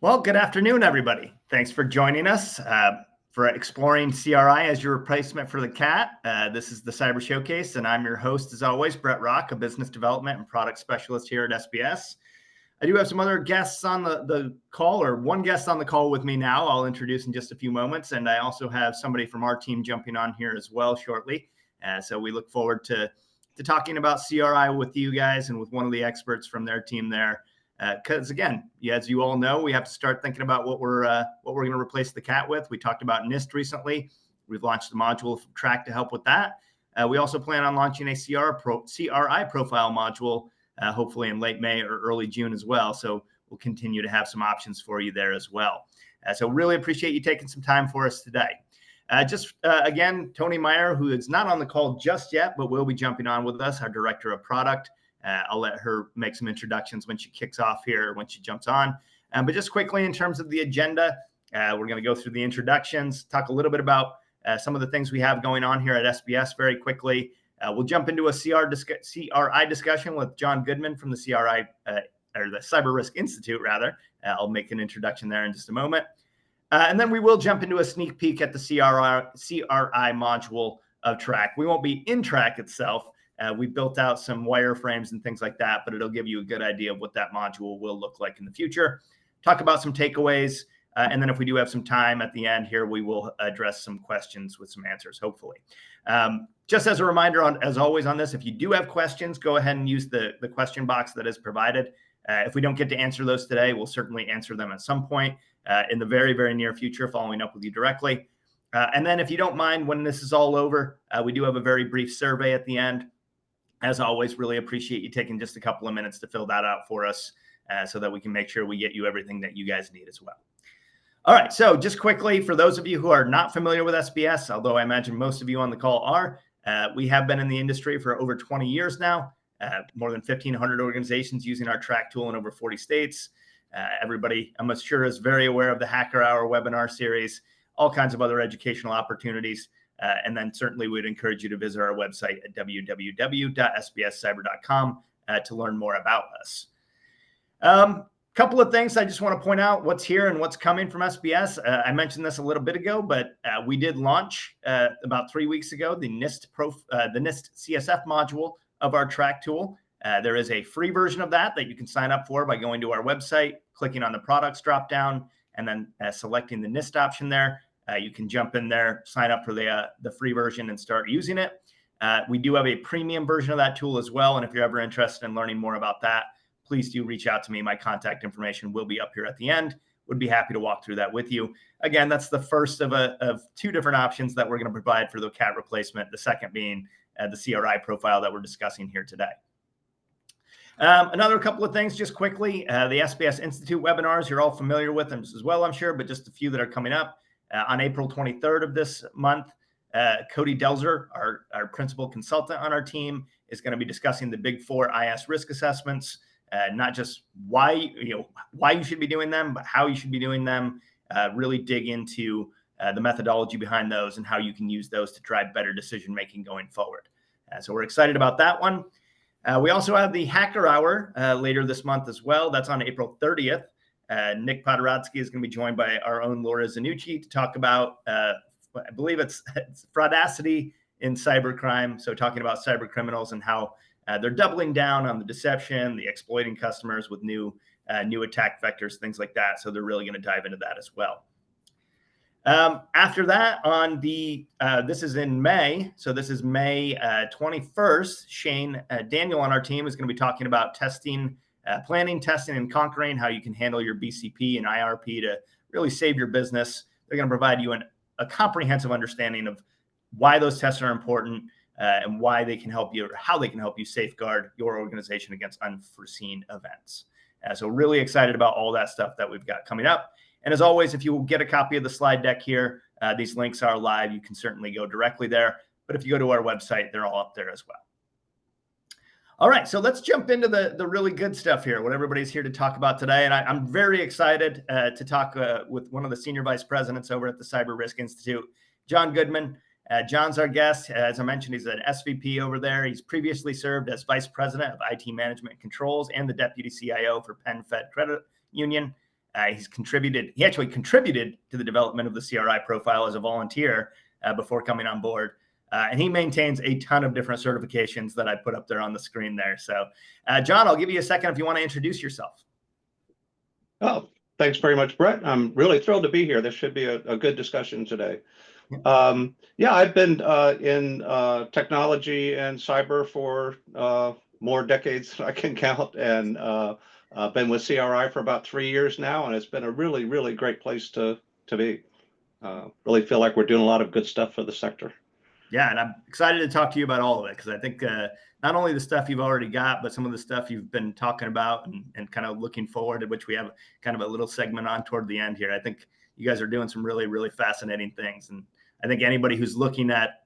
Well, good afternoon, everybody. Thanks for joining us for exploring CRI as your replacement for the cat. This is the Cyber Showcase, and I'm your host, as always, Bret Rock, a business development and product specialist here at SBS. I do have some other guests on the call, or one guest on the call with me now. I'll introduce in just a few moments, and I also have somebody from our team jumping on here as well shortly. So we look forward to talking about CRI with you guys and with one of the experts from their team there. Because again, as you all know, we have to start thinking about what we're going to replace the cat with. We talked about NIST recently. We've launched a module from TRAC to help with that. We also plan on launching a CRI Profile module, hopefully in late May or early June as well. So we'll continue to have some options for you there as well. So really appreciate you taking some time for us today. Again, Tony Meyer, who is not on the call just yet, but will be jumping on with us, our Director of Product. I'll let her make some introductions when she kicks off here, when she jumps on. But just quickly, in terms of the agenda, we're going to go through the introductions, talk a little bit about some of the things we have going on here at SBS very quickly. We'll jump into a CRI discussion with John Goodman from the CRI, or the Cyber Risk Institute, rather. I'll make an introduction there in just a moment. And then we will jump into a sneak peek at the CRI module of TRAC. We won't be in TRAC itself. We've built out some wireframes and things like that, but it'll give you a good idea of what that module will look like in the future. Talk about some takeaways, and then if we do have some time at the end here, we will address some questions with some answers, hopefully. Just as a reminder, as always on this, if you do have questions, go ahead and use the question box that is provided. If we don't get to answer those today, we'll certainly answer them at some point in the very, very near future, following up with you directly. And then if you don't mind, when this is all over, we do have a very brief survey at the end. As always, really appreciate you taking just a couple of minutes to fill that out for us so that we can make sure we get you everything that you guys need as well. All right, so just quickly, for those of you who are not familiar with SBS, although I imagine most of you on the call are, we have been in the industry for over 20 years now, more than 1,500 organizations using our TRAC tool in over 40 states. Everybody, I'm sure, is very aware of the Hacker Hour webinar series, all kinds of other educational opportunities. And then certainly we'd encourage you to visit our website at www.sbscyber.com to learn more about us. Couple of things I just want to point out what's here and what's coming from SBS. I mentioned this a little bit ago, but we did launch about 3 weeks ago the NIST CSF module of our TRAC tool. There is a free version of that you can sign up for by going to our website, clicking on the products dropdown, and then selecting the NIST option there. You can jump in there, sign up for the free version and start using it. We do have a premium version of that tool as well. And if you're ever interested in learning more about that, please do reach out to me. My contact information will be up here at the end. Would be happy to walk through that with you. Again, that's the first of two different options that we're going to provide for the cat replacement. The second being the CRI profile that we're discussing here today. Another couple of things just quickly. The SBS Institute webinars, you're all familiar with them as well, I'm sure, but just a few that are coming up. On April 23rd of this month, Cody Delzer, our principal consultant on our team, is going to be discussing the Big Four IS risk assessments, not just why you should be doing them, but how you should be doing them. Really dig into the methodology behind those and how you can use those to drive better decision making going forward. So we're excited about that one. We also have the Hacker Hour later this month as well. That's on April 30th. Nick Podorodsky is going to be joined by our own Laura Zanucci to talk about, I believe it's fraudacity in cybercrime. So talking about cyber criminals and how they're doubling down on the deception, the exploiting customers with new attack vectors, things like that. So they're really going to dive into that as well. After that, this is in May. So this is May 21st. Shane Daniel on our team is going to be talking about testing, planning, testing, and conquering, how you can handle your BCP and IRP to really save your business. They're going to provide you a comprehensive understanding of why those tests are important and why they can help you, or how they can help you safeguard your organization against unforeseen events. So really excited about all that stuff that we've got coming up. And as always, if you will get a copy of the slide deck here, these links are live. You can certainly go directly there. But if you go to our website, they're all up there as well. All right, so let's jump into the really good stuff here, what everybody's here to talk about today. And I'm very excited to talk with one of the senior vice presidents over at the Cyber Risk Institute, John Goodman. John's our guest. As I mentioned, he's an SVP over there. He's previously served as vice president of IT management and controls and the deputy CIO for Penn Fed Credit Union. He actually contributed to the development of the CRI profile as a volunteer before coming on board. And he maintains a ton of different certifications that I put up there on the screen there. So, John, I'll give you a second if you want to introduce yourself. Oh, thanks very much, Brett. I'm really thrilled to be here. This should be a good discussion today. Yeah, I've been in technology and cyber for more decades than I can count, and been with CRI for about 3 years now, and it's been a really, really great place to be. Really feel like we're doing a lot of good stuff for the sector. Yeah, and I'm excited to talk to you about all of it, because I think not only the stuff you've already got, but some of the stuff you've been talking about and kind of looking forward to, which we have kind of a little segment on toward the end here. I think you guys are doing some really, really fascinating things. And I think anybody who's looking at,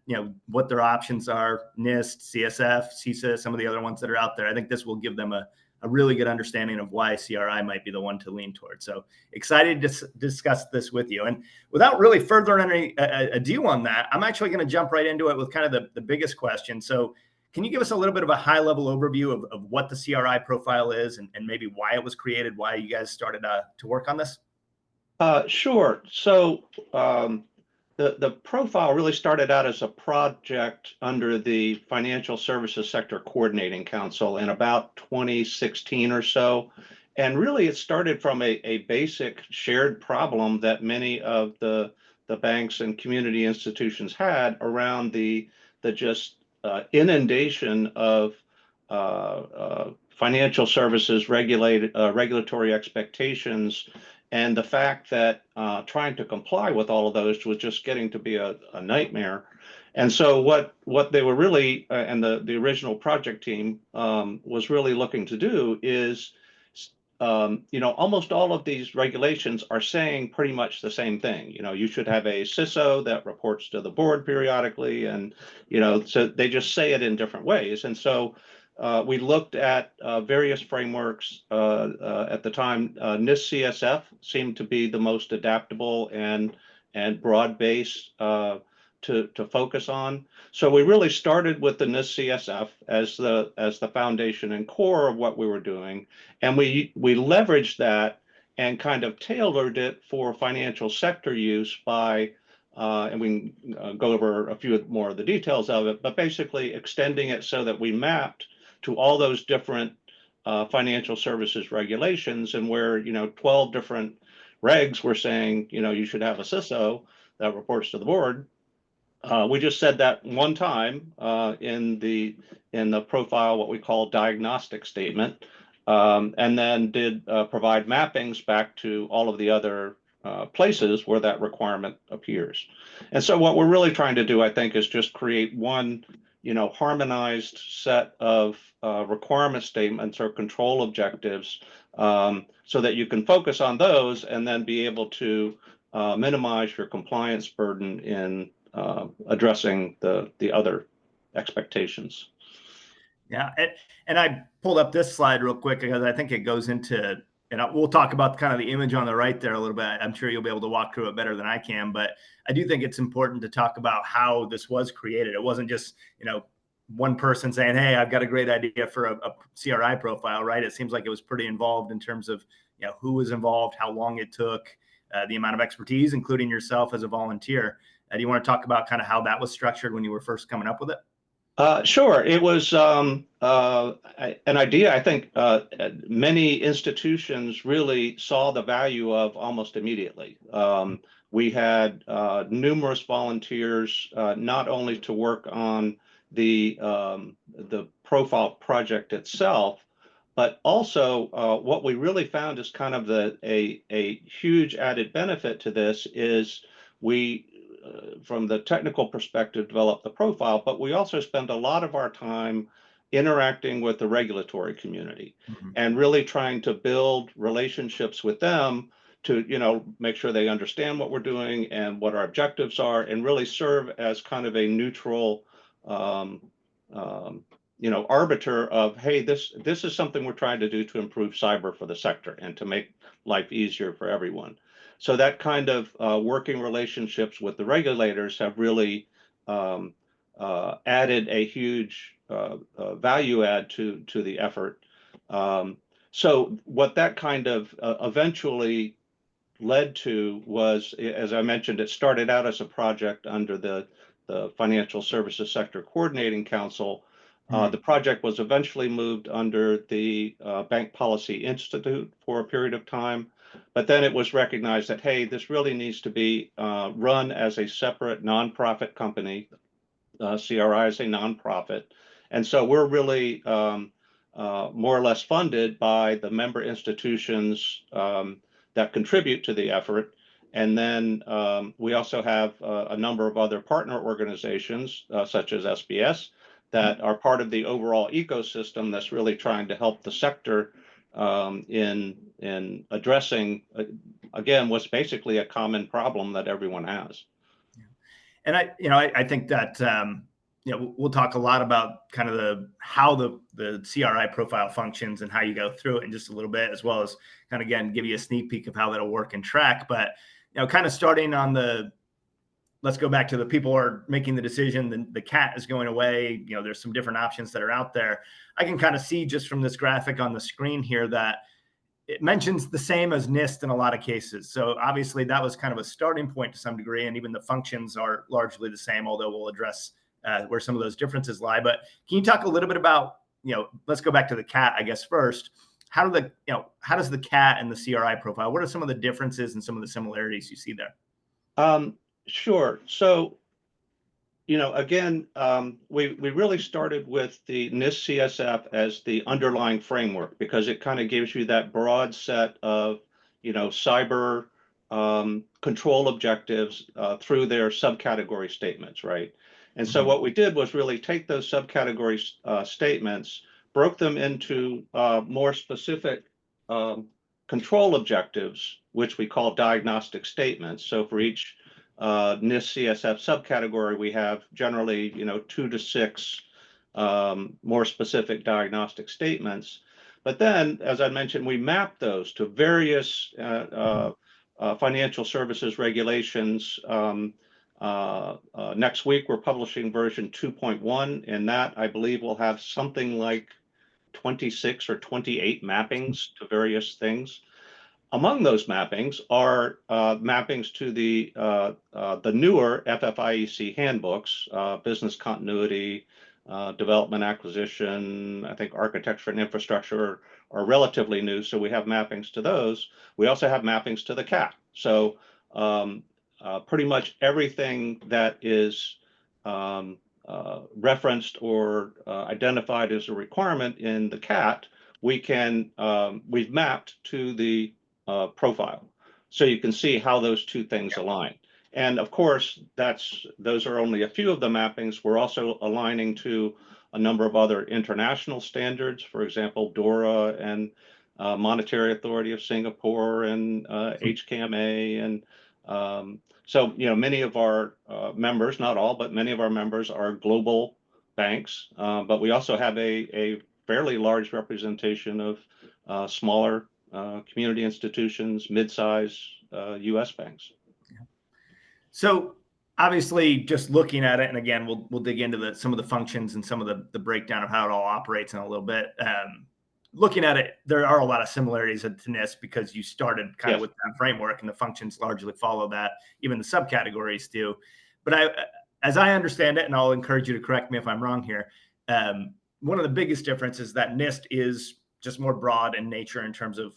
what their options are, NIST, CSF, CISA, some of the other ones that are out there, I think this will give them a really good understanding of why CRI might be the one to lean towards. So excited to discuss this with you. And without really further any ado on that, I'm actually going to jump right into it with kind of the biggest question. So can you give us a little bit of a high level overview of what the CRI profile is, and maybe why it was created, why you guys started to work on this? Sure. So the profile really started out as a project under the Financial Services Sector Coordinating Council in about 2016 or so. And really it started from a basic shared problem that many of the banks and community institutions had around the just inundation of financial services regulatory expectations, and the fact that trying to comply with all of those was just getting to be a nightmare. And so what they were really, and the original project team was really looking to do is, almost all of these regulations are saying pretty much the same thing. You should have a CISO that reports to the board periodically, and, so they just say it in different ways. And so we looked at various frameworks at the time. NIST CSF seemed to be the most adaptable and broad-based to focus on. So we really started with the NIST CSF as the foundation and core of what we were doing, and we leveraged that and kind of tailored it for financial sector use by and we can go over a few more of the details of it, but basically extending it so that we mapped to all those different financial services regulations, and where 12 different regs were saying you should have a CISO that reports to the board. We just said that one time in the profile, what we call diagnostic statement, and then did provide mappings back to all of the other places where that requirement appears. And so what we're really trying to do, I think, is just create one harmonized set of requirement statements or control objectives, so that you can focus on those and then be able to minimize your compliance burden in addressing the other expectations. Yeah, and I pulled up this slide real quick because I think it goes into, and we'll talk about kind of the image on the right there a little bit. I'm sure you'll be able to walk through it better than I can, but I do think it's important to talk about how this was created. It wasn't just, one person saying, hey, I've got a great idea for a CRI profile, right? It seems like it was pretty involved in terms of, who was involved, how long it took, the amount of expertise, including yourself as a volunteer. Do you want to talk about kind of how that was structured when you were first coming up with it? Sure. It was an idea I think many institutions really saw the value of almost immediately. We had numerous volunteers, not only to work on the profile project itself, but also what we really found is kind of a huge added benefit to this is we, from the technical perspective, develop the profile, but we also spend a lot of our time interacting with the regulatory community and really trying to build relationships with them to, make sure they understand what we're doing and what our objectives are, and really serve as kind of a neutral, arbiter of, hey, this is something we're trying to do to improve cyber for the sector and to make life easier for everyone. So that kind of working relationships with the regulators have really added a huge value add to the effort. So what that kind of eventually led to was, as I mentioned, it started out as a project under the Financial Services Sector Coordinating Council. The project was eventually moved under the Bank Policy Institute for a period of time, but then it was recognized that, hey, this really needs to be run as a separate nonprofit company. CRI is a nonprofit, and so we're really more or less funded by the member institutions that contribute to the effort. And then we also have a number of other partner organizations, such as SBS, that are part of the overall ecosystem that's really trying to help the sector in addressing, again, what's basically a common problem that everyone has. And I think that, we'll talk a lot about kind of how the CRI profile functions and how you go through it in just a little bit, as well as kind of, again, give you a sneak peek of how that'll work in TRAC. But, kind of starting on let's go back to the people who are making the decision. The cat is going away. There's some different options that are out there. I can kind of see just from this graphic on the screen here that it mentions the same as NIST in a lot of cases. So obviously that was kind of a starting point to some degree, and even the functions are largely the same, although we'll address where some of those differences lie. But can you talk a little bit about, let's go back to the cat, I guess, first. How does the cat and the CRI profile, what are some of the differences and some of the similarities you see there? Sure. So, again, we really started with the NIST CSF as the underlying framework because it kind of gives you that broad set of, cyber control objectives through their subcategory statements, right? And so what we did was really take those subcategory statements, broke them into more specific control objectives, which we call diagnostic statements. So for each NIST CSF subcategory, we have generally, 2 to 6 more specific diagnostic statements. But then, as I mentioned, we map those to various financial services regulations. Next week, we're publishing version 2.1, and that, I believe, will have something like 26 or 28 mappings to various things. Among those mappings are mappings to the newer FFIEC handbooks, business continuity, development acquisition, I think architecture and infrastructure are relatively new, so we have mappings to those. We also have mappings to the CAT. So pretty much everything that is referenced or identified as a requirement in the CAT, we've mapped to the profile. So you can see how those two things align. And of course, those are only a few of the mappings. We're also aligning to a number of other international standards, for example, DORA and Monetary Authority of Singapore and HKMA. And so, many of our members, not all, but many of our members are global banks. But we also have a fairly large representation of smaller community institutions, mid-size U.S. banks. So obviously, just looking at it, and again, we'll dig into some of the functions and some of the breakdown of how it all operates in a little bit. Looking at it, there are a lot of similarities to NIST because you started kind of with that framework, and the functions largely follow that. Even the subcategories do. But as I understand it, and I'll encourage you to correct me if I'm wrong here, one of the biggest differences is that NIST is just more broad in nature in terms of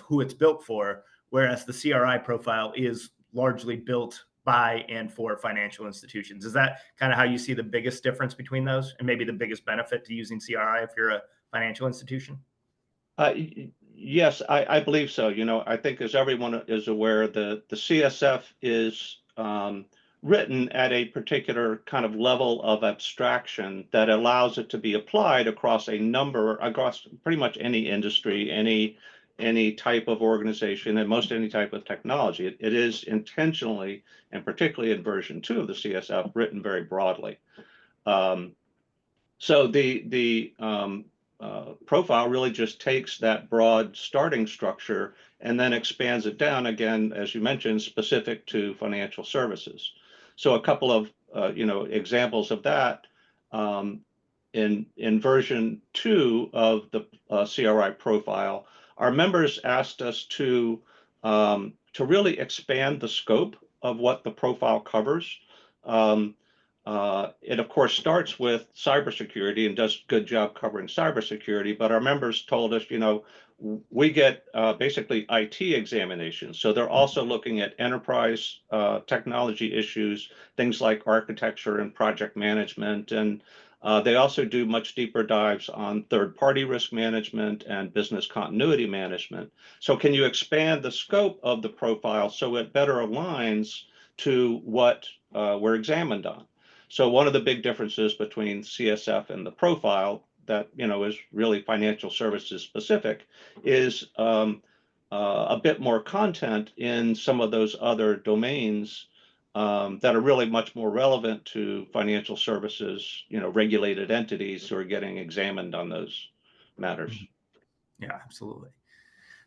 who it's built for, whereas the CRI profile is largely built by and for financial institutions. Is that kind of how you see the biggest difference between those, and maybe the biggest benefit to using CRI if you're a financial institution? Yes, I believe so. I think as everyone is aware, the CSF is written at a particular kind of level of abstraction that allows it to be applied across pretty much any industry, any type of organization, and most any type of technology. It is intentionally, and particularly in version 2 of the CSF, written very broadly. So the profile really just takes that broad starting structure and then expands it down, again, as you mentioned, specific to financial services. So a couple of examples of that. In version 2 of the CRI profile, our members asked us to to really expand the scope of what the profile covers. It of course starts with cybersecurity and does a good job covering cybersecurity, but our members told us, we get basically IT examinations. So they're also looking at enterprise technology issues, things like architecture and project management. And they also do much deeper dives on third-party risk management and business continuity management. So can you expand the scope of the profile so it better aligns to what we're examined on? So one of the big differences between CSF and the profile that is really financial services specific is a bit more content in some of those other domains that are really much more relevant to financial services, regulated entities who are getting examined on those matters. Yeah, absolutely.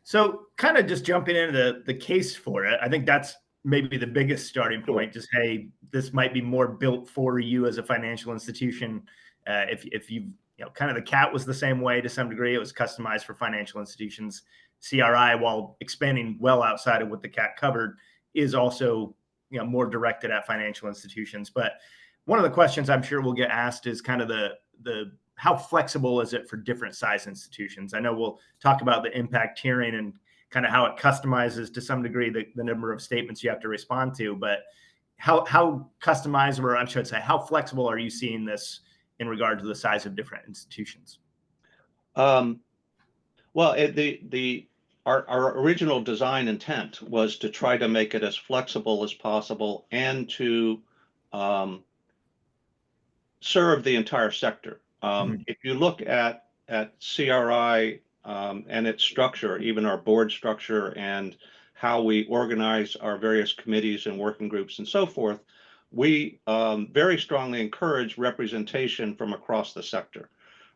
So kind of just jumping into the case for it, I think that's maybe the biggest starting point. Just, hey, this might be more built for you as a financial institution. If you kind of the CAT was the same way to some degree. It was customized for financial institutions. CRI, while expanding well outside of what the CAT covered, is also more directed at financial institutions. But one of the questions I'm sure we'll get asked is kind of the how flexible is it for different size institutions? I know we'll talk about the impact tiering and kind of how it customizes to some degree the number of statements you have to respond to, but how customizable, or I should say, how flexible are you seeing this in regard to the size of different institutions? Well, our original design intent was to try to make it as flexible as possible and to serve the entire sector. If you look at CRI and its structure, even our board structure and how we organize our various committees and working groups and so forth, we very strongly encourage representation from across the sector,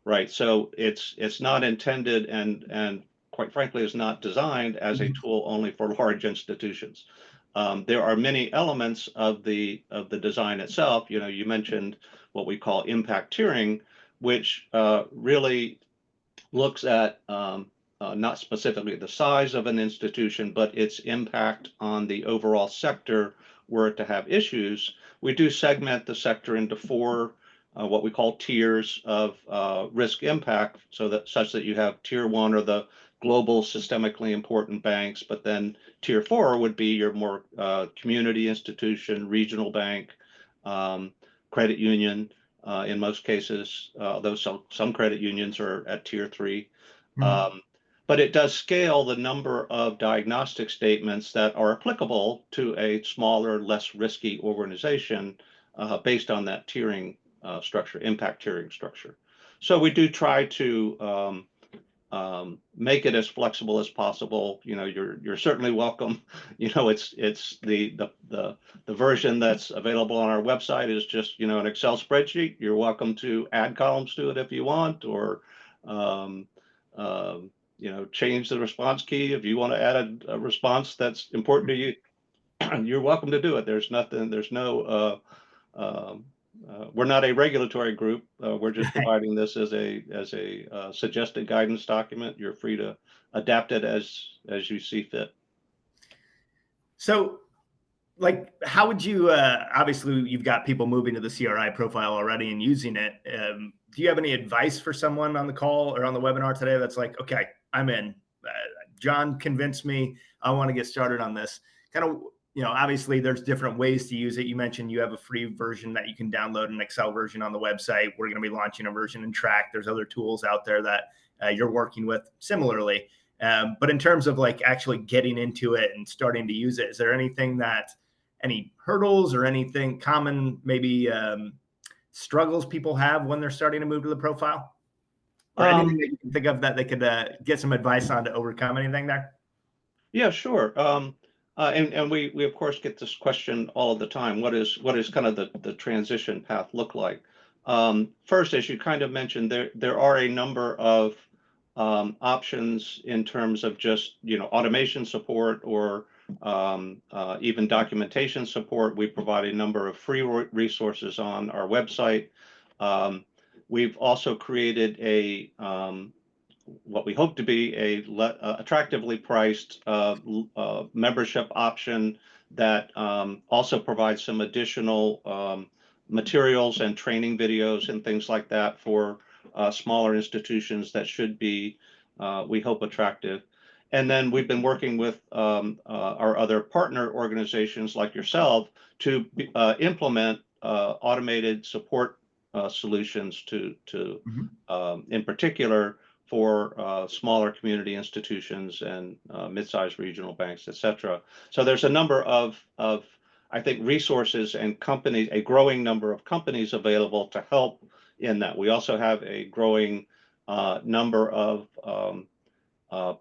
right? So it's not intended and quite frankly is not designed as a tool only for large institutions. There are many elements of the design itself. You mentioned what we call impact tiering, which really looks at not specifically the size of an institution, but its impact on the overall sector were it to have issues. We do segment the sector into four what we call tiers of risk impact, such that you have tier one or the global systemically important banks, but then tier four would be your more community institution, regional bank, credit union in most cases, though some credit unions are at tier three. But it does scale the number of diagnostic statements that are applicable to a smaller, less risky organization based on that tiering structure, impact tiering structure. So we do try to make it as flexible as possible. You're certainly welcome. It's the version that's available on our website is just an Excel spreadsheet. You're welcome to add columns to it if you want, or change the response key if you want to add a response that's important to you. You're welcome to do it. There's nothing. There's no. We're not a regulatory group. We're just providing this as a suggested guidance document. You're free to adapt it as you see fit. So, how would you? Obviously, you've got people moving to the CRI profile already and using it. Do you have any advice for someone on the call or on the webinar today that's like, okay, I'm in. John convinced me. I want to get started on this. Kind of. Obviously there's different ways to use it. You mentioned you have a free version that you can download, an Excel version on the website. We're going to be launching a version in TRAC. There's other tools out there that you're working with similarly. But in terms of actually getting into it and starting to use it, is there any hurdles or anything common, maybe struggles people have when they're starting to move to the profile? Or anything that you can think of that they could get some advice on to overcome anything there? Yeah, sure. And we of course get this question all of the time. What is kind of the transition path look like? First, as you kind of mentioned, there are a number of options in terms of just automation support or even documentation support. We provide a number of free resources on our website. We've also created a what we hope to be a attractively priced membership option that also provides some additional materials and training videos and things like that for smaller institutions that should be, we hope, attractive. And then we've been working with our other partner organizations like yourself to implement automated support solutions to in particular for smaller community institutions and mid-sized regional banks, et cetera. So there's a number of I think resources and companies, a growing number of companies available to help in that. We also have a growing number of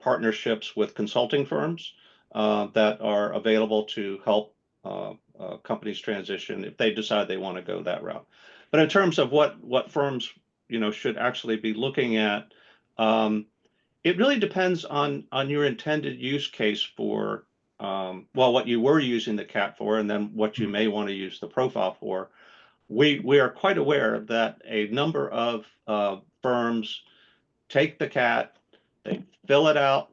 partnerships with consulting firms that are available to help companies transition if they decide they want to go that route. But in terms of what firms should actually be looking at, it really depends on your intended use case for well, what you were using the CAT for, and then what you may want to use the profile for. We are quite aware that a number of firms take the CAT, they fill it out,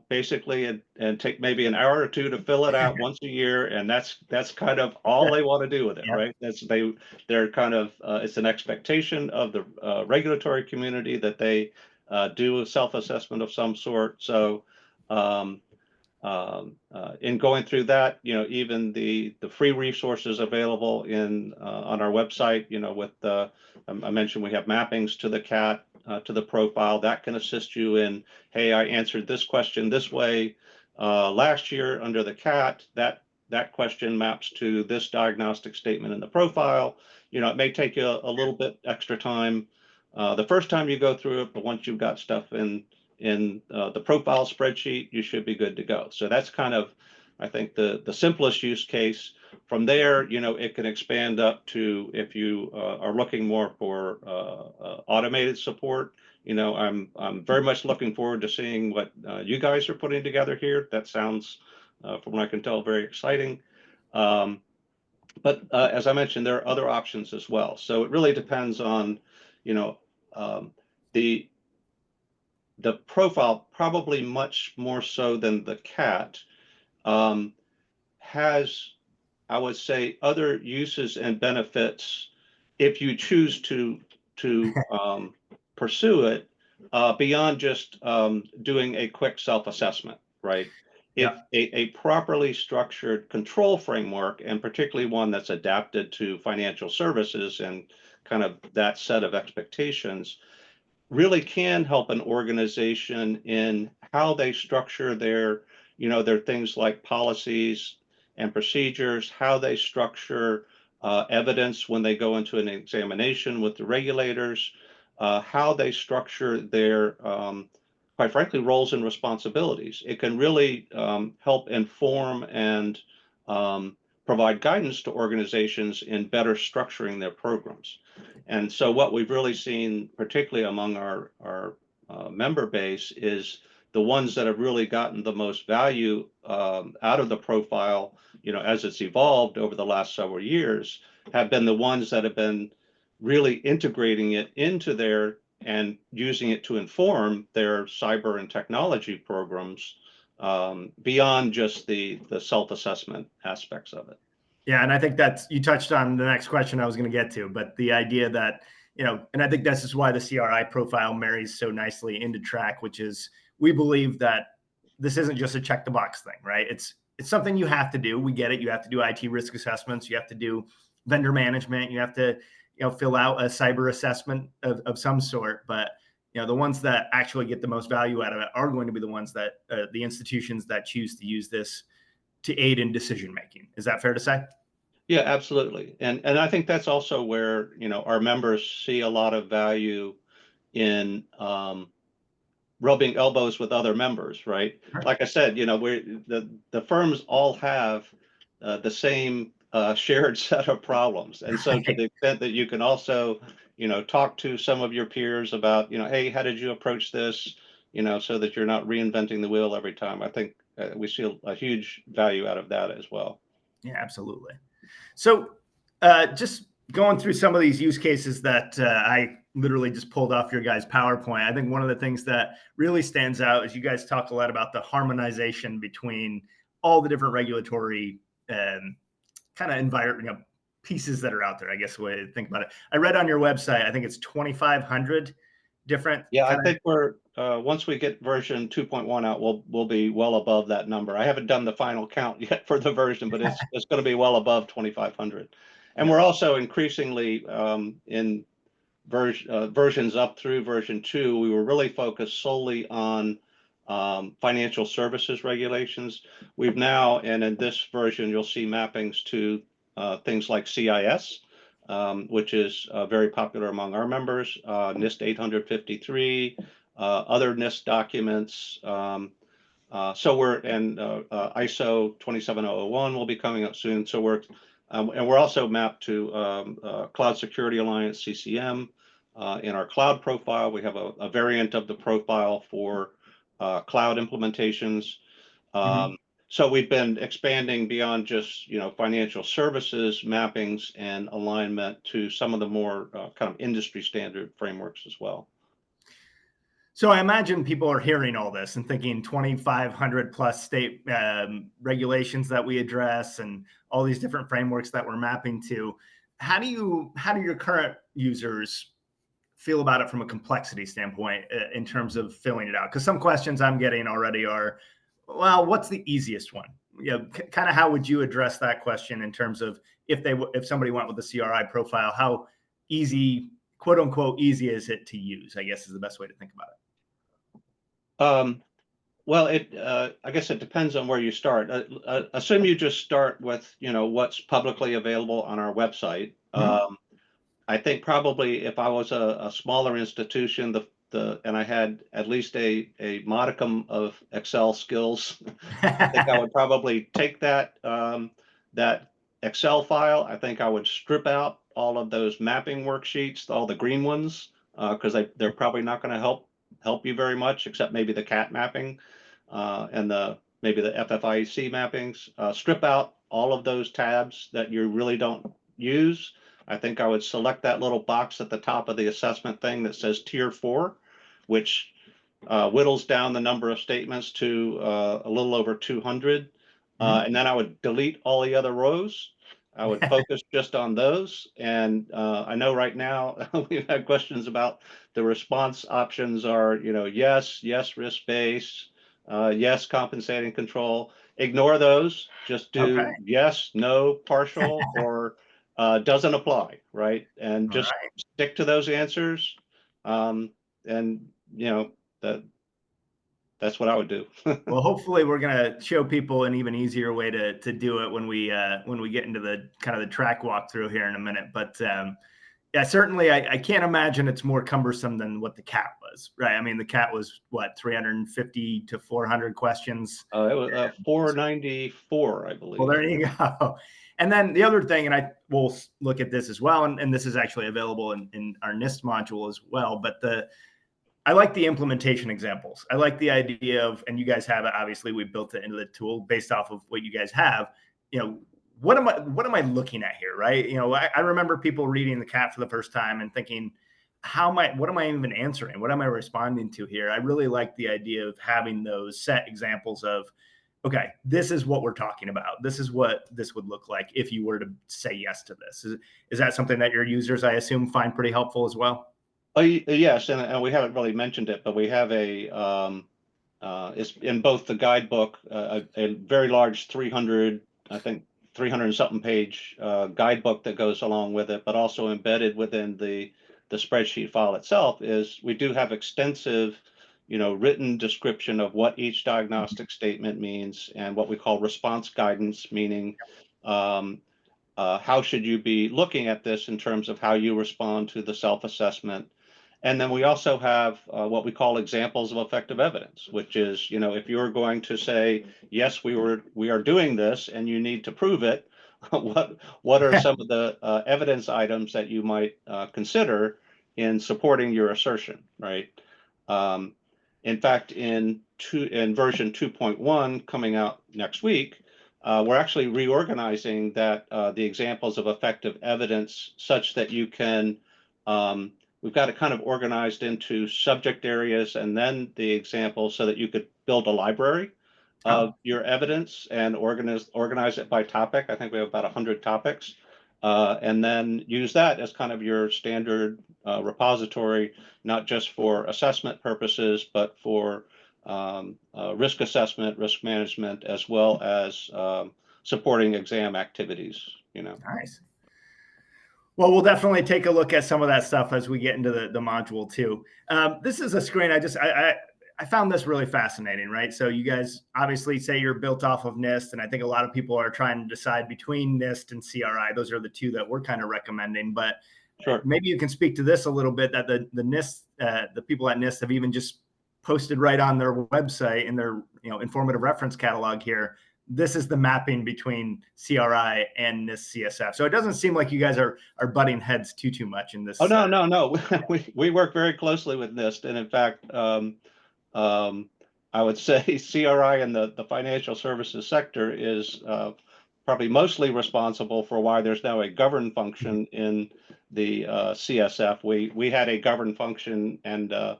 basically, and take maybe an hour or two to fill it out once a year, and that's kind of all they want to do with it, right? They're kind of it's an expectation of the regulatory community that they do a self-assessment of some sort. So in going through that, even the free resources available on our website, with I mentioned we have mappings to the CAT, to the profile that can assist you in, hey, I answered this question this way last year under the CAT. That question maps to this diagnostic statement in the profile. It may take you a little bit extra time the first time you go through it, but once you've got stuff in the profile spreadsheet, you should be good to go. So that's kind of, I think, the simplest use case. From there, it can expand up to, if you are looking more for automated support. I'm very much looking forward to seeing what you guys are putting together here. That sounds, from what I can tell, very exciting. But as I mentioned, there are other options as well. So it really depends on, the profile, probably much more so than the CAT, has, I would say, other uses and benefits if you choose to pursue it beyond just doing a quick self-assessment, right? If a properly structured control framework, and particularly one that's adapted to financial services and kind of that set of expectations, really can help an organization in how they structure their things like policies and procedures, how they structure evidence when they go into an examination with the regulators, how they structure their, quite frankly, roles and responsibilities. It can really help inform and provide guidance to organizations in better structuring their programs. And so what we've really seen, particularly among our member base, is the ones that have really gotten the most value out of the profile, as it's evolved over the last several years, have been the ones that have been really integrating it into their and using it to inform their cyber and technology programs beyond just the self-assessment aspects of it. Yeah, and I think you touched on the next question I was going to get to, but the idea that, and I think this is why the CRI profile marries so nicely into TRAC, which is, we believe that this isn't just a check the box thing, right? It's something you have to do. We get it. You have to do IT risk assessments. You have to do vendor management. You have to, fill out a cyber assessment of some sort. But, the ones that actually get the most value out of it are going to be the ones that the institutions that choose to use this to aid in decision making. Is that fair to say? Yeah, absolutely. And I think that's also where, our members see a lot of value in rubbing elbows with other members, right? Sure. Like I said, the firms all have the same shared set of problems. And so to the extent that you can also, talk to some of your peers about, hey, how did you approach this? So that you're not reinventing the wheel every time. I think we see a huge value out of that as well. Yeah, absolutely. So just going through some of these use cases that I literally just pulled off your guys' PowerPoint, I think one of the things that really stands out is you guys talk a lot about the harmonization between all the different regulatory kind of environment, pieces that are out there, I guess the way to think about it. I read on your website, I think it's 2,500 different. Yeah, I think we're once we get version 2.1 out, we'll be well above that number. I haven't done the final count yet for the version, but it's going to be well above 2,500. And we're also increasingly in versions up through version 2. We were really focused solely on financial services regulations. We've now, and in this version, you'll see mappings to things like CIS, which is very popular among our members, NIST 853, other NIST documents. So we're, and ISO 27001 will be coming up soon. So we're, and we're also mapped to Cloud Security Alliance, CCM. In our cloud profile, we have a variant of the profile for cloud implementations. So we've been expanding beyond just, financial services mappings and alignment to some of the more kind of industry standard frameworks as well. So I imagine people are hearing all this and thinking 2,500 plus state regulations that we address and all these different frameworks that we're mapping to. How do your current users feel about it from a complexity standpoint in terms of filling it out? Because some questions I'm getting already are, well, what's the easiest one? Kind of how would you address that question in terms of if somebody went with the CRI profile, how easy, quote unquote, easy is it to use, I guess is the best way to think about it. Well, I guess it depends on where you start. Assume you just start with, what's publicly available on our website. I think probably if I was a smaller institution, and I had at least a modicum of Excel skills, I think I would probably take that that Excel file. I think I would strip out all of those mapping worksheets, all the green ones, because they're probably not going to help you very much, except maybe the CAT mapping and maybe the FFIEC mappings. Strip out all of those tabs that you really don't use. I think I would select that little box at the top of the assessment thing that says Tier 4, which whittles down the number of statements to a little over 200. And then I would delete all the other rows. I would focus just on those. And I know right now we've had questions about the response options are, yes, risk-based, yes, compensating control. Ignore those. Just do yes, no, partial, or doesn't apply, right? And just stick to those answers. And that's what I would do. Well, hopefully we're going to show people an even easier way to do it when we get into the kind of the track walkthrough here in a minute. But yeah, certainly I can't imagine it's more cumbersome than what the CAT was, right? I mean, the CAT was what, 350 to 400 questions? It was 494, I believe. Well, there you go. And then the other thing, and we'll look at this as well, and this is actually available in our NIST module as well, but I like the implementation examples. I like the idea of, and you guys have it, obviously we built it into the tool based off of what you guys have. What am I looking at here, right? I remember people reading the CAT for the first time and thinking, what am I even answering? What am I responding to here? I really like the idea of having those set examples of, okay, this is what we're talking about. This is what this would look like if you were to say yes to this. Is that something that your users, I assume, find pretty helpful as well? Oh, yes, and we haven't really mentioned it, but we have it's in both the guidebook, a very large 300 and something page guidebook that goes along with it, but also embedded within the spreadsheet file itself is we do have extensive, written description of what each diagnostic statement means and what we call response guidance, meaning how should you be looking at this in terms of how you respond to the self-assessment. And then we also have what we call examples of effective evidence, which is, if you're going to say, yes, we are doing this and you need to prove it, what are some of the evidence items that you might consider in supporting your assertion, right? In fact, in version 2.1 coming out next week, we're actually reorganizing that the examples of effective evidence such that you can, we've got it kind of organized into subject areas and then the examples so that you could build a library of your evidence and organize it by topic. I think we have about 100 topics, and then use that as kind of your standard repository, not just for assessment purposes, but for risk assessment, risk management, as well as supporting exam activities. Nice. Well, we'll definitely take a look at some of that stuff as we get into the module too. This is a screen I found this really fascinating, right? So you guys obviously say you're built off of NIST, and I think a lot of people are trying to decide between NIST and CRI. Those are the two that we're kind of recommending, but Sure. maybe you can speak to this a little bit, that the NIST, the people at NIST have even just posted right on their website in their informative reference catalog here. This is the mapping between CRI and NIST CSF. So it doesn't seem like you guys are butting heads too much in this. Oh, no. We work very closely with NIST, and in fact, I would say CRI in the financial services sector is probably mostly responsible for why there's now a govern function in the CSF. We had a govern function and a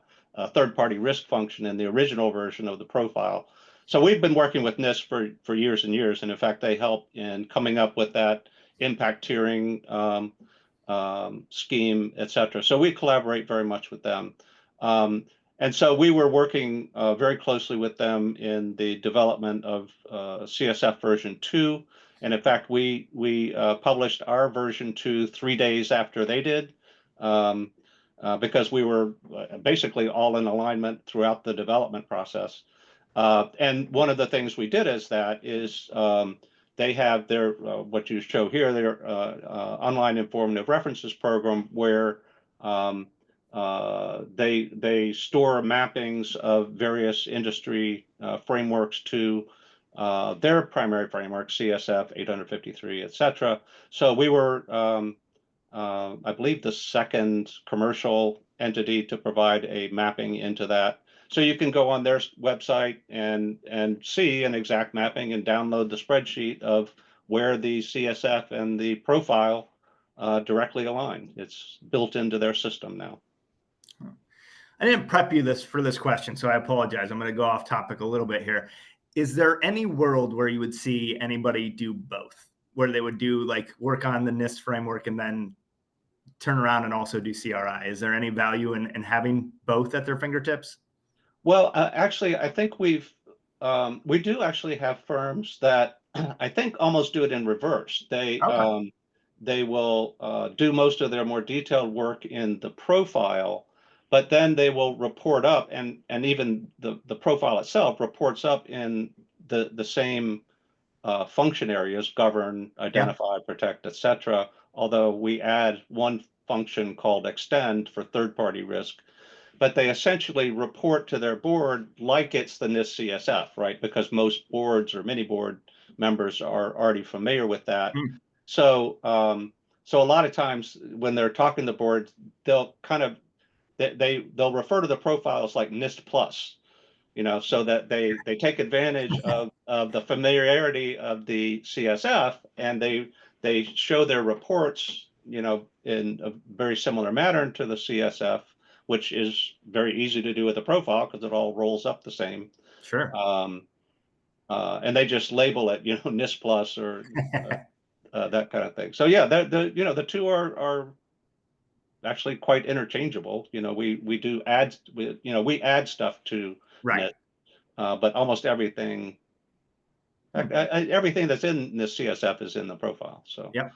third-party risk function in the original version of the profile. So we've been working with NIST for years and years, and in fact, they helped in coming up with that impact tiering scheme, et cetera. So we collaborate very much with them. And so we were working very closely with them in the development of CSF version 2. And in fact, we published our version 2 3 days after they did, because we were basically all in alignment throughout the development process. And one of the things we did is they have their, what you show here, their online informative references program where they store mappings of various industry frameworks to their primary framework, CSF 853, et cetera. So we were, I believe, the second commercial entity to provide a mapping into that. So you can go on their website and see an exact mapping and download the spreadsheet of where the CSF and the profile directly align. It's built into their system now. I didn't prep you for this question, so I apologize. I'm going to go off topic a little bit here. Is there any world where you would see anybody do both, where they would do like work on the NIST framework and then turn around and also do CRI? Is there any value in having both at their fingertips? Well, actually, I think we do actually have firms that I think almost do it in reverse. They will do most of their more detailed work in the profile, but then they will report up, and even the profile itself reports up in the same function areas: govern, identify, protect, et cetera. Although we add one function called extend for third-party risk. But they essentially report to their board like it's the NIST CSF, right? Because most boards or many board members are already familiar with that. So so a lot of times when they're talking to boards, they'll kind of they'll refer to the profiles like NIST Plus, so that they take advantage of the familiarity of the CSF, and they show their reports, in a very similar manner to the CSF, which is very easy to do with a profile because it all rolls up the same. Sure. And they just label it, NIST Plus or that kind of thing. So yeah, the two are actually quite interchangeable. We do add, we add stuff to right, but almost everything that's in this CSF is in the profile. So yep.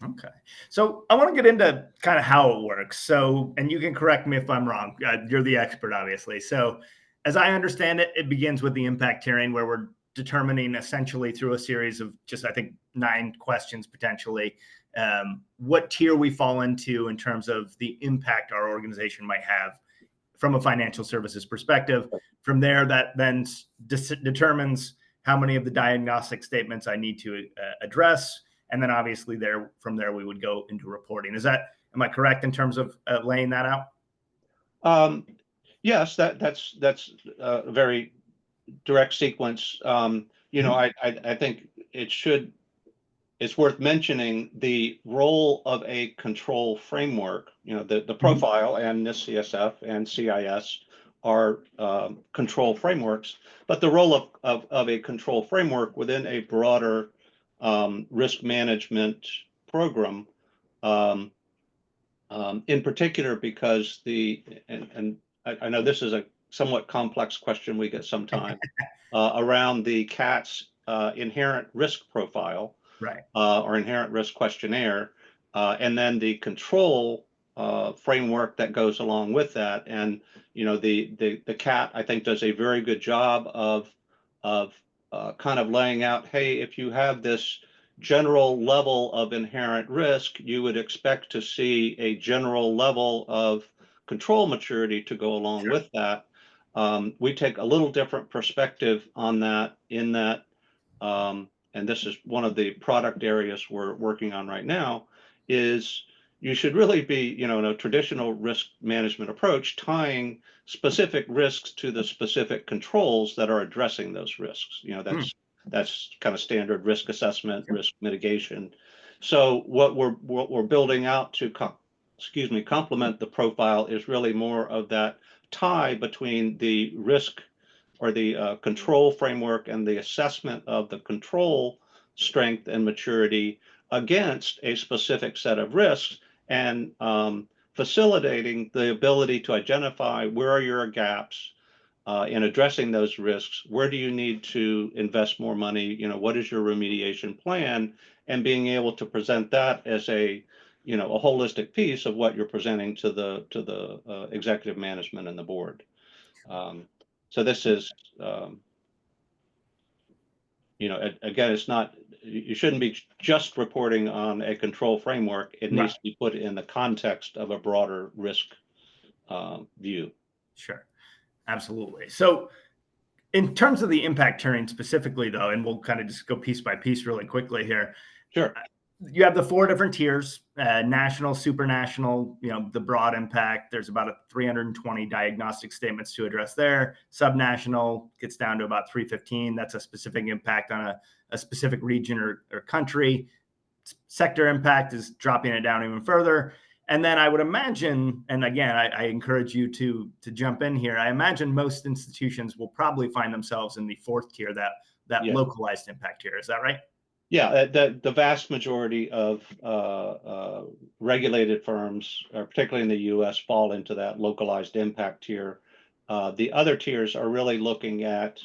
Okay. So I want to get into kind of how it works. So, and you can correct me if I'm wrong. You're the expert, obviously. So as I understand it, it begins with the impact tiering, where we're determining essentially through a series of just, I think, 9 questions potentially, what tier we fall into in terms of the impact our organization might have from a financial services perspective. From there, that then determines how many of the diagnostic statements I need to address. And then obviously from there, we would go into reporting. Am I correct in terms of laying that out? Yes, that's a very direct sequence. I think it's worth mentioning the role of a control framework. The Mhm. profile and NIST CSF and CIS are control frameworks, but the role of a control framework within a broader risk management program, in particular, because and I know this is a somewhat complex question we get sometimes around the CAT's inherent risk profile, Right. or inherent risk questionnaire, and then the control framework that goes along with that. And the CAT, I think, does a very good job of kind of laying out, hey, if you have this general level of inherent risk, you would expect to see a general level of control maturity to go along Sure. with that. We take a little different perspective on that, in that and this is one of the product areas we're working on right now, is you should really be, in a traditional risk management approach, tying specific risks to the specific controls that are addressing those risks. Hmm. That's kind of standard risk assessment, Yep. risk mitigation. So what we're building out to complement the profile is really more of that tie between the risk or the control framework and the assessment of the control strength and maturity against a specific set of risks, and facilitating the ability to identify where are your gaps in addressing those risks, where do you need to invest more money, what is your remediation plan, and being able to present that as a holistic piece of what you're presenting to the executive management and the board. So this is, again, it's not, you shouldn't be just reporting on a control framework. It Right. needs to be put in the context of a broader risk view. Sure. Absolutely. So, in terms of the impact turning specifically, though, and we'll kind of just go piece by piece really quickly here. Sure. You have the 4 different tiers: national, supranational, the broad impact. There's about 320 diagnostic statements to address there. Subnational gets down to about 315. That's a specific impact on a specific region or country. Sector impact is dropping it down even further. And then I would imagine, and again, I encourage you to jump in here. I imagine most institutions will probably find themselves in the 4th tier, that Yeah. localized impact tier. Is that right? Yeah, the vast majority of regulated firms, particularly in the U.S., fall into that localized impact tier. The other tiers are really looking at,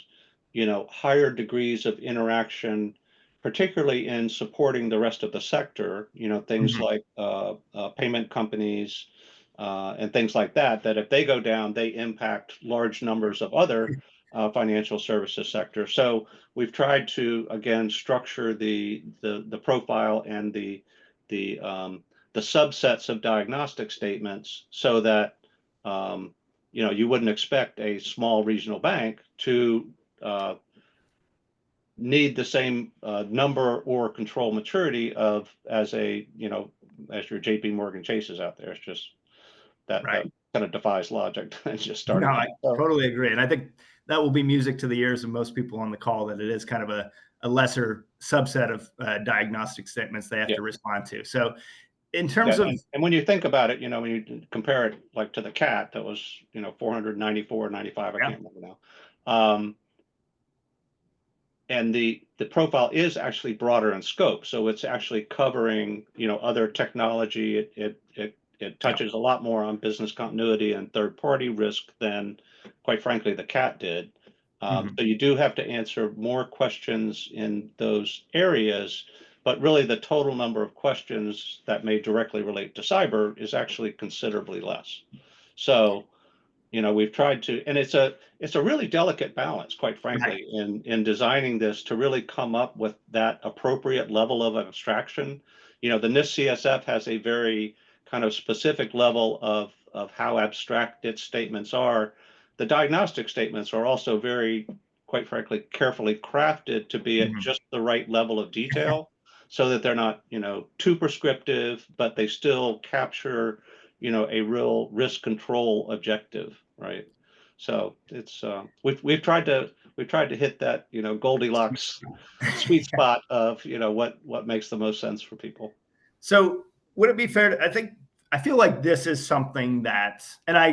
higher degrees of interaction, particularly in supporting the rest of the sector. Things Mhm. like payment companies and things like that. That if they go down, they impact large numbers of other financial services sectors. So we've tried to, again, structure the profile and the subsets of diagnostic statements so that you wouldn't expect a small regional bank to need the same number or control maturity as your JP Morgan Chases out there. It's just that Right. kind of defies logic. It's just No, starting I out. So totally agree. And I think that will be music to the ears of most people on the call, that it is kind of a lesser subset of diagnostic statements they have yeah. to respond to. So, in Yeah, terms of, and when you think about it, when you compare it like to the cat that was, 494, 95, I yeah, can't remember now. And the profile is actually broader in scope. So it's actually covering, other technology. It yeah, touches a lot more on business continuity and third party risk than, quite frankly, the cat did. mhm, So you do have to answer more questions in those areas, but really the total number of questions that may directly relate to cyber is actually considerably less. So, we've tried to, and it's a really delicate balance, quite right, frankly, in designing this to really come up with that appropriate level of abstraction. The NIST CSF has a very kind of specific level of how abstract its statements are. The diagnostic statements are also very, quite frankly, carefully crafted to be at mhm, just the right level of detail, so that they're not, too prescriptive, but they still capture, a real risk control objective, right? So it's we've tried to we tried to hit that, Goldilocks sweet spot of, what makes the most sense for people. So would it be fair to, I feel like this is something that, and I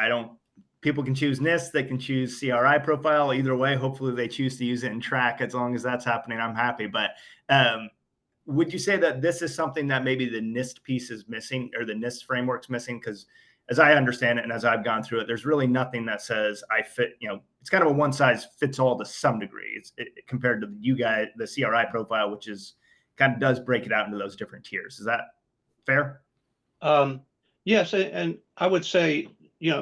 don't, people can choose NIST, they can choose CRI profile, either way. Hopefully they choose to use it in TRAC. As long as that's happening, I'm happy. But would you say that this is something that maybe the NIST piece is missing, or the NIST framework's missing? Because as I understand it, and as I've gone through it, there's really nothing that says I fit, it's kind of a one size fits all to some degree. Compared to you guys, the CRI profile, which is kind of does break it out into those different tiers. Is that fair? Yes, and I would say,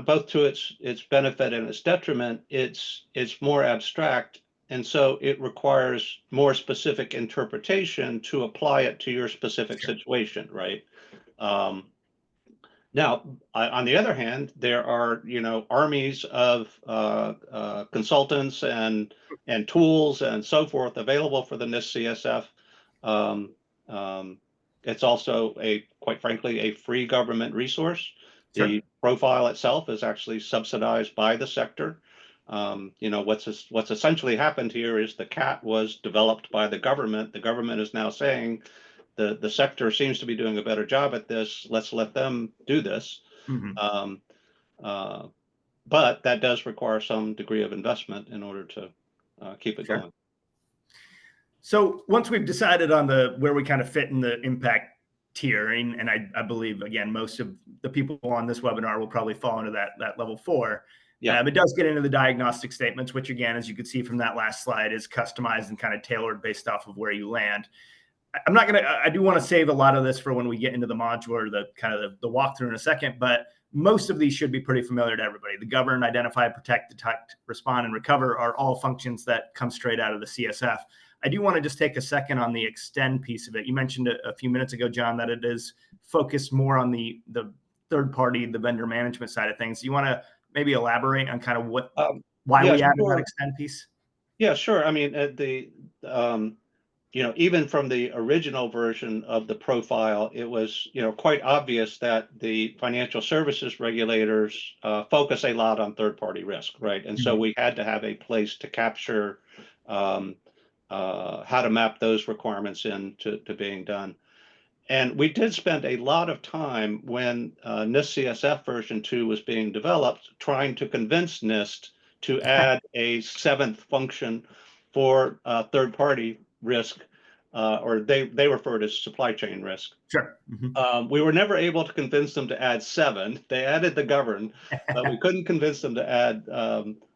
both to its benefit and its detriment, it's more abstract, and so it requires more specific interpretation to apply it to your specific situation, right? Now, on the other hand, there are, armies of consultants and tools and so forth available for the NIST CSF. It's also quite frankly, a free government resource. Sure. The profile itself is actually subsidized by the sector. What's essentially happened here is the CAT was developed by the government. The government is now saying the sector seems to be doing a better job at this. Let's let them do this. Mm-hmm. But that does require some degree of investment in order to keep it going. So once we've decided on where we kind of fit in the impact tiering, and I believe, again, most of the people on this webinar will probably fall into that level 4. Yeah. It does get into the diagnostic statements, which again, as you could see from that last slide, is customized and kind of tailored based off of where you land. I do want to save a lot of this for when we get into the modular, the walkthrough in a second, but most of these should be pretty familiar to everybody. The govern, identify, protect, detect, respond, and recover are all functions that come straight out of the CSF. I do want to just take a second on the extend piece of it. You mentioned a few minutes ago, John, that it is focused more on the third party, the vendor management side of things. You want to maybe elaborate on kind of why we added that extend piece? Yeah, sure. I mean, even from the original version of the profile, it was, quite obvious that the financial services regulators focus a lot on third-party risk, right? And so we had to have a place to capture how to map those requirements into being done. And we did spend a lot of time when NIST CSF version 2 was being developed, trying to convince NIST to add a 7th function for third-party risk, or they refer to as supply chain risk. Sure. Mm-hmm. We were never able to convince them to add 7. They added the govern, but we couldn't convince them to add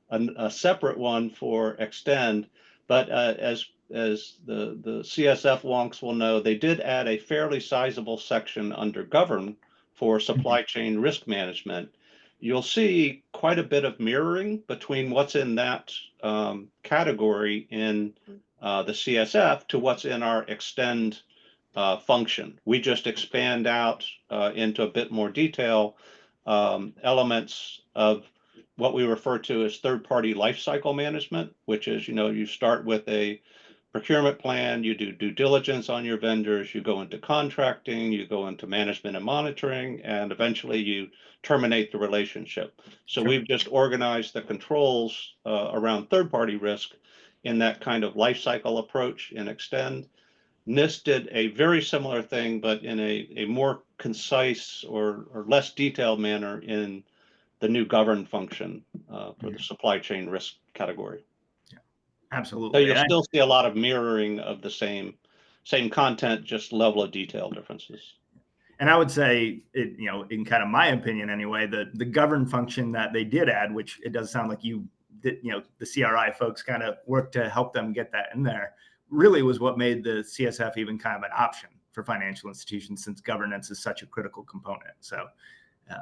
a separate one for extend. But as the CSF wonks will know, they did add a fairly sizable section under govern for supply chain risk management. You'll see quite a bit of mirroring between what's in that category in the CSF to what's in our extend function. We just expand out into a bit more detail elements of what we refer to as third-party lifecycle management, which is, you start with a procurement plan, you do due diligence on your vendors, you go into contracting, you go into management and monitoring, and eventually you terminate the relationship. So we've just organized the controls around third-party risk in that kind of lifecycle approach in extend. NIST did a very similar thing, but in a more concise or less detailed manner in the new govern function for the supply chain risk category. Yeah, absolutely. So you'll still see a lot of mirroring of the same content, just level of detail differences. And I would say, in kind of my opinion anyway, the govern function that they did add, which it does sound like you did, the CRI folks kind of worked to help them get that in there, really was what made the CSF even kind of an option for financial institutions, since governance is such a critical component. So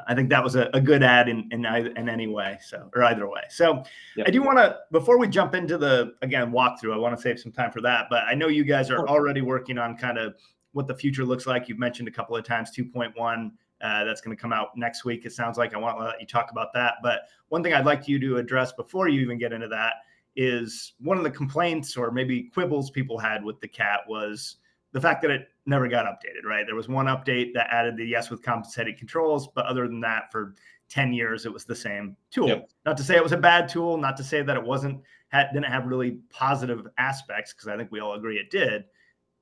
I think that was a good add in any way, or either way. So I do want to, before we jump into the, again, walkthrough, I want to save some time for that. But I know you guys are already working on kind of what the future looks like. You've mentioned a couple of times 2.1. That's going to come out next week. It sounds like I want to let you talk about that. But one thing I'd like you to address before you even get into that is one of the complaints or maybe quibbles people had with the CAT was the fact that it never got updated, right? There was one update that added the yes with compensated controls, but other than that, for 10 years, it was the same tool. Not to say it was a bad tool, not to say that it wasn't didn't have really positive aspects, because I think we all agree it did.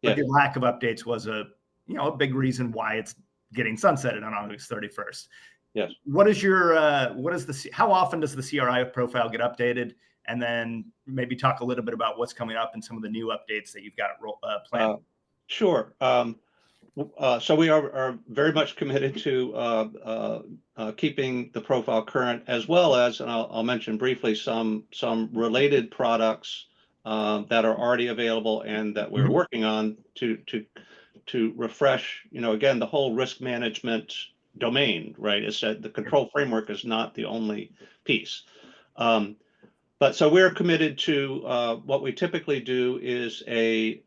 But Yes. the lack of updates was a big reason why it's getting sunsetted on August 31st. Yes. How often does the CRI profile get updated? And then maybe talk a little bit about what's coming up and some of the new updates that you've got planned. Sure. So we are very much committed to keeping the profile current, as well as, and I'll mention briefly some related products that are already available and that we're working on to refresh. Again, the whole risk management domain, right? Is that the control framework is not the only piece. But so we're committed to what we typically do is a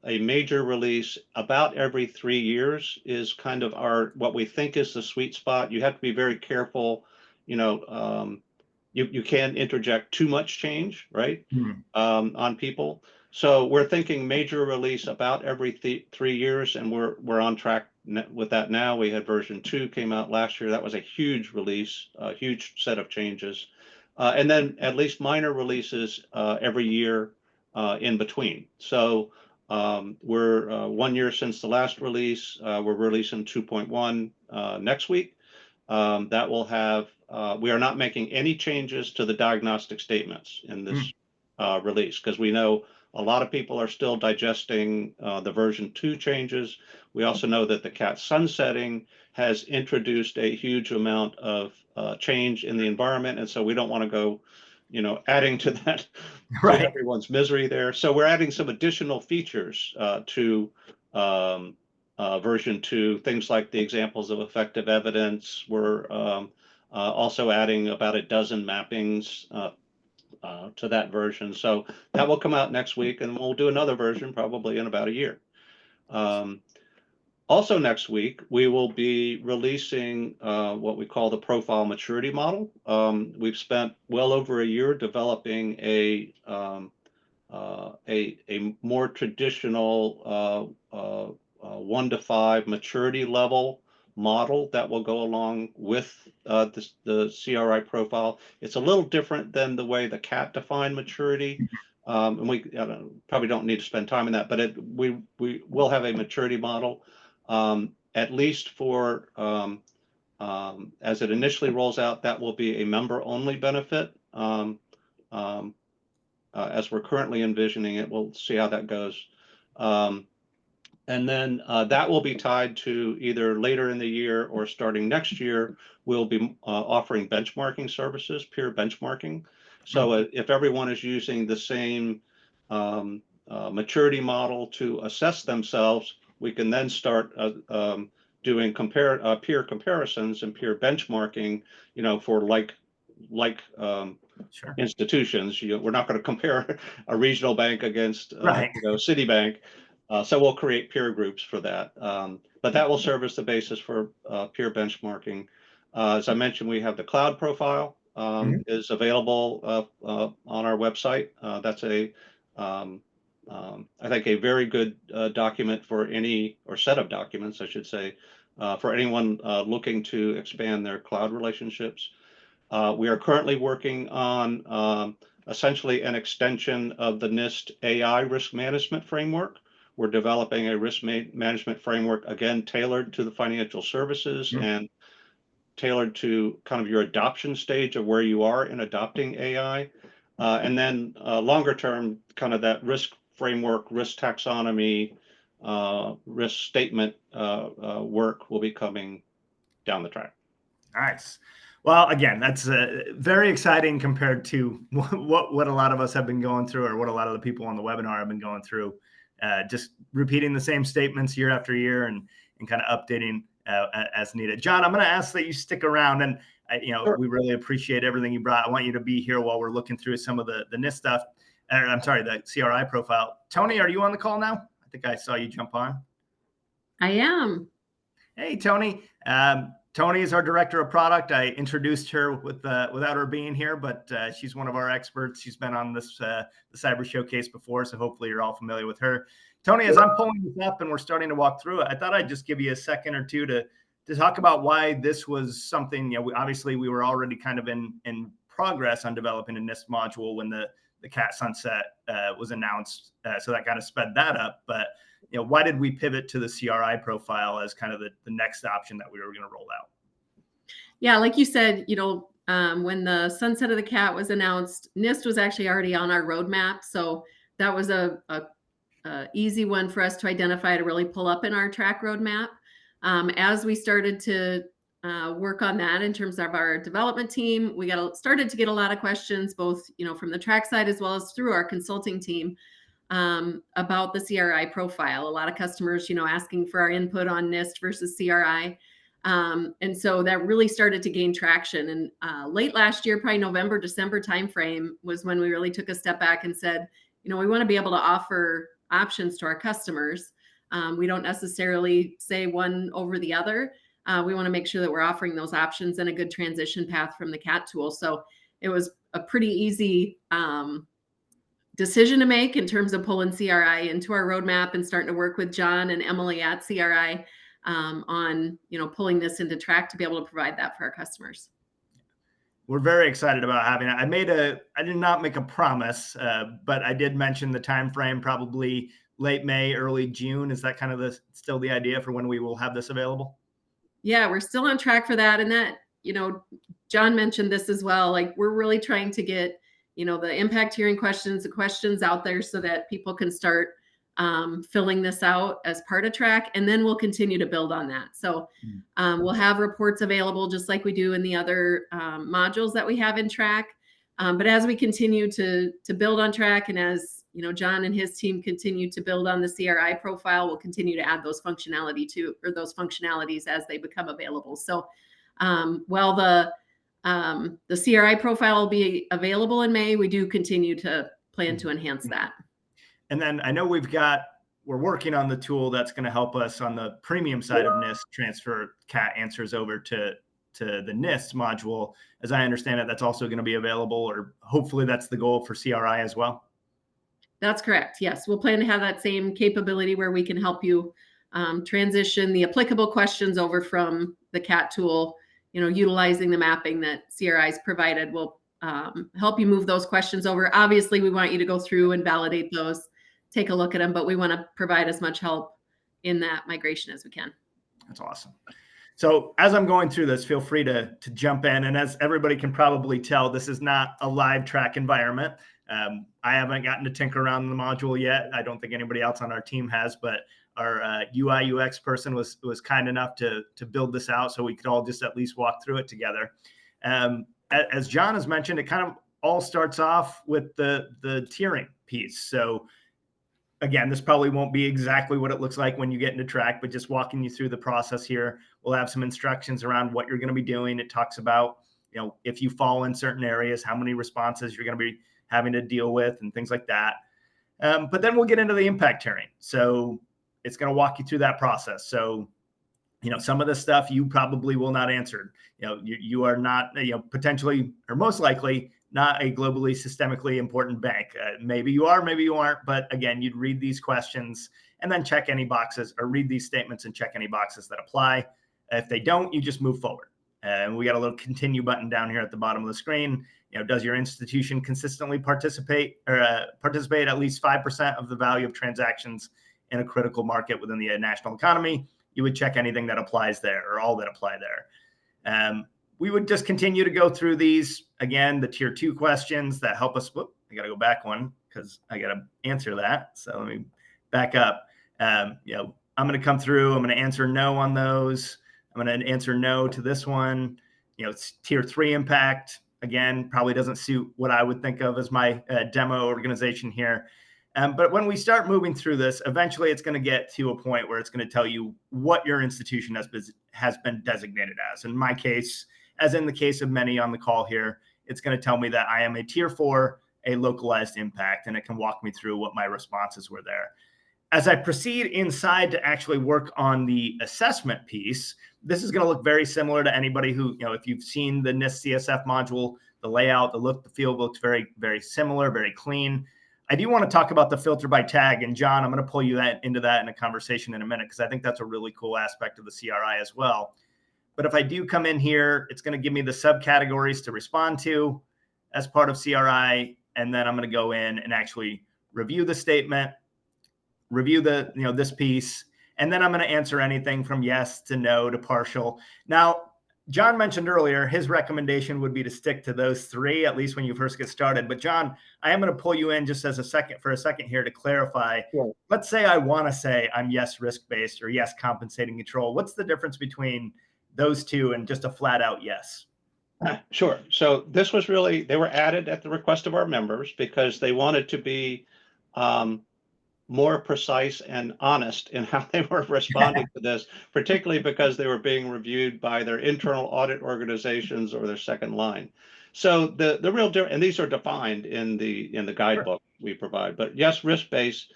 major release about every 3 years is kind of what we think is the sweet spot. You have to be very careful, you can't interject too much change, right? On people. So we're thinking major release about every 3 years, and we're on track with that now. We had version 2 came out last year. That was a huge release, a huge set of changes. And then at least minor releases every year in between. So we're 1 year since the last release. We're releasing 2.1 next week. That will have, we are not making any changes to the diagnostic statements in this release, because we know a lot of people are still digesting the version 2 changes. We also know that the CAT sunsetting has introduced a huge amount of change in the environment, and so we don't want to go, adding to that, Right. to everyone's misery there. So we're adding some additional features to version 2, things like the examples of effective evidence. We're also adding about a dozen mappings to that version. So that will come out next week, and we'll do another version probably in about a year. Also next week, we will be releasing what we call the profile maturity model. We've spent well over a year developing a more traditional 1 to 5 maturity level model that will go along with the CRI profile. It's a little different than the way the CAT defined maturity. And we probably don't need to spend time on that, but we will have a maturity model, at least for, as it initially rolls out, that will be a member only benefit. As we're currently envisioning it, we'll see how that goes. And then that will be tied to either later in the year or starting next year, we'll be offering benchmarking services, peer benchmarking. So if everyone is using the same maturity model to assess themselves, we can then start doing peer comparisons and peer benchmarking, for like institutions. We're not going to compare a regional bank against Citibank. So we'll create peer groups for that. But that will serve as the basis for peer benchmarking. As I mentioned, we have the cloud profile is available on our website. That's I think a very good document for or set of documents, I should say, for anyone looking to expand their cloud relationships. We are currently working on essentially an extension of the NIST AI risk management framework. We're developing a risk management framework, again, tailored to the financial services and tailored to kind of your adoption stage of where you are in adopting AI. And then longer term, kind of that risk framework, risk taxonomy, risk statement work will be coming down the track. Nice. Well, again, that's very exciting compared to what a lot of us have been going through, or what a lot of the people on the webinar have been going through. Just repeating the same statements year after year and kind of updating as needed. John, I'm going to ask that you stick around, and Sure. We really appreciate everything you brought. I want you to be here while we're looking through some of the NIST stuff. I'm sorry, the CRI profile. Tony, are you on the call now? I think I saw you jump on. I am. Hey, Tony. Tony is our director of product. I introduced her without her being here, but she's one of our experts. She's been on this the Cyber Showcase before, so hopefully you're all familiar with her. Tony, as I'm pulling this up and we're starting to walk through it, I thought I'd just give you a second or two to talk about why this was something. Obviously we were already kind of in progress on developing a NIST module when the the CAT sunset was announced. So that kind of sped that up. But why did we pivot to the CRI profile as kind of the next option that we were going to roll out? Yeah, like you said, when the sunset of the CAT was announced, NIST was actually already on our roadmap. So that was a easy one for us to identify, to really pull up in our TRAC roadmap. As we started to work on that in terms of our development team, we started to get a lot of questions, both from the TRAC side as well as through our consulting team, about the CRI profile. A lot of customers, asking for our input on NIST versus CRI. And so that really started to gain traction. And late last year, probably November, December timeframe, was when we really took a step back and said, we want to be able to offer options to our customers. We don't necessarily say one over the other. We want to make sure that we're offering those options and a good transition path from the CAT tool. So it was a pretty easy decision to make in terms of pulling CRI into our roadmap and starting to work with John and Emily at CRI on pulling this into TRAC to be able to provide that for our customers. We're very excited about having it. I did not make a promise, but I did mention the time frame, probably late May, early June. Is that kind of still the idea for when we will have this available? Yeah, we're still on track for that. And that, John mentioned this as well. Like, we're really trying to get, the impact hearing questions, the questions out there so that people can start filling this out as part of TRAC, and then we'll continue to build on that. So we'll have reports available just like we do in the other modules that we have in TRAC. But as we continue to build on TRAC, and as John and his team continue to build on the CRI profile, we'll continue to add those functionalities as they become available. So while the CRI profile will be available in May, we do continue to plan to enhance that. And then I know we're working on the tool that's going to help us on the premium side of NIST transfer CAT answers over to the NIST module. As I understand it, that's also going to be available, or hopefully that's the goal for CRI as well. That's correct. Yes. We'll plan to have that same capability where we can help you transition the applicable questions over from the CAT tool, utilizing the mapping that CRI's provided. Will help you move those questions over. Obviously, we want you to go through and validate those, take a look at them, but we want to provide as much help in that migration as we can. That's awesome. So as I'm going through this, feel free to jump in. And as everybody can probably tell, this is not a live TRAC environment. I haven't gotten to tinker around the module yet. I don't think anybody else on our team has, but our UI UX person was kind enough to build this out so we could all just at least walk through it together. As John has mentioned, it kind of all starts off with the tiering piece. So again, this probably won't be exactly what it looks like when you get into TRAC, but just walking you through the process here, we'll have some instructions around what you're going to be doing. It talks about, if you fall in certain areas, how many responses you're going to be having to deal with and things like that. But then we'll get into the impact tiering. So it's going to walk you through that process. So, some of the stuff you probably will not answer. You are not, potentially or most likely not a globally systemically important bank. Maybe you are, maybe you aren't. But again, you'd read these questions and then check any boxes, or read these statements and check any boxes that apply. If they don't, you just move forward. And we got a little continue button down here at the bottom of the screen. Does your institution consistently participate at least 5% of the value of transactions in a critical market within the national economy? You would check anything that applies there, or all that apply there. We would just continue to go through these. Again, the tier 2 questions that help us. I got to go back one because I got to answer that. So let me back up. I'm going to come through. I'm going to answer no on those. I'm going to answer no to this one. It's tier 3 impact. Again, probably doesn't suit what I would think of as my demo organization here. But when we start moving through this, eventually it's going to get to a point where it's going to tell you what your institution has been designated as. In my case, as in the case of many on the call here, it's going to tell me that I am a tier 4, a localized impact, and it can walk me through what my responses were there. As I proceed inside to actually work on the assessment piece, this is going to look very similar to anybody who, if you've seen the NIST CSF module, the layout, the look, the feel looks very, very similar, very clean. I do want to talk about the filter by tag. And John, I'm going to pull you into that in a conversation in a minute, because I think that's a really cool aspect of the CRI as well. But if I do come in here, it's going to give me the subcategories to respond to as part of CRI. and then I'm going to go in and actually review the statement, review the, this piece, and then I'm going to answer anything from yes to no to partial. Now, John mentioned earlier his recommendation would be to stick to those three, at least when you first get started. But John, I am going to pull you in just as a second here to clarify. Sure. Let's say I want to say I'm yes risk-based or yes compensating control. What's the difference between those two and just a flat out yes? Sure. So this was really, they were added at the request of our members because they wanted to be more precise and honest in how they were responding to this, particularly because they were being reviewed by their internal audit organizations or their second line. So the real difference, and these are defined in the guidebook we provide, but yes, risk-based